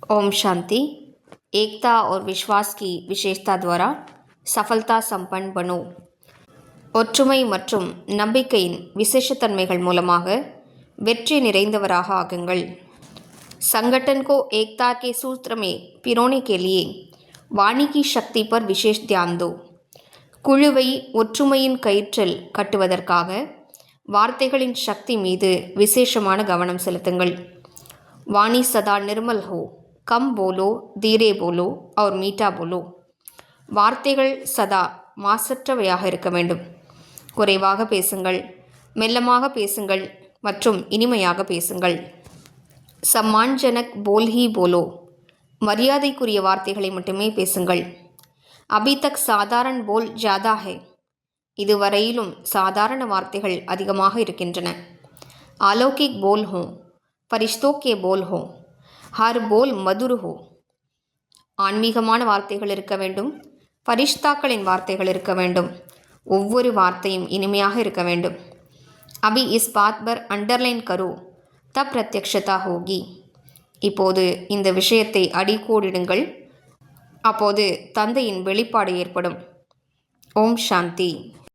ओम शांति। एकता और विश्वास की विशेषता द्वारा सफलता संपन्न बनो। ஒற்றுமை மற்றும் நம்பிக்கையின் விசேஷத்தன்மைகள் மூலமாக வெற்றி நிறைந்தவராக ஆகுங்கள்। संगठन को एकता के सूत्र में पिरोने के लिए वाणी की शक्ति पर विशेष ध्यान दो। குழுவை ஒற்றுமையின் கயிற்றில் கட்டுவதற்காக வார்த்தைகளின் சக்தி மீது விசேஷமான கவனம் செலுத்துங்கள்। वाणी सदा निर्मल हो, कम बोलो, धीरे बोलो और मीठा बोलो। வார்த்தைகள் சதா மாசற்றவையாக இருக்க வேண்டும்। குறைவாக பேசுங்கள், மெல்லமாக பேசுங்கள் மற்றும் இனிமையாக பேசுங்கள்। सम्मानजनक बोल ही बोलो, மரியாதைக்குரிய வார்த்தைகளை மட்டுமே பேசுங்கள்। अभी तक साधारण बोल ज़्यादा है, இதுவரையிலும் சாதாரண வார்த்தைகள் அதிகமாக இருக்கின்றன। अलौकिक बोल हो, फरिश्तों के बोल हो, हर बोल मधुर हो। ஆன்மீகமான வார்த்தைகள் இருக்க வேண்டும், ஃபரிஷ்தாக்களின் வார்த்தைகள் இருக்க வேண்டும், ஒவ்வொரு வார்த்தையும் இனிமையாக இருக்க வேண்டும்। अभी इस बात पर अंडरलाइन करो, तब प्रत्यक्षता होगी। இப்போது இந்த விஷயத்தை அடிக்கோடிடுங்கள், அப்போது தந்தையின் வெளிப்பாடு ஏற்படும்। ஓம் சாந்தி।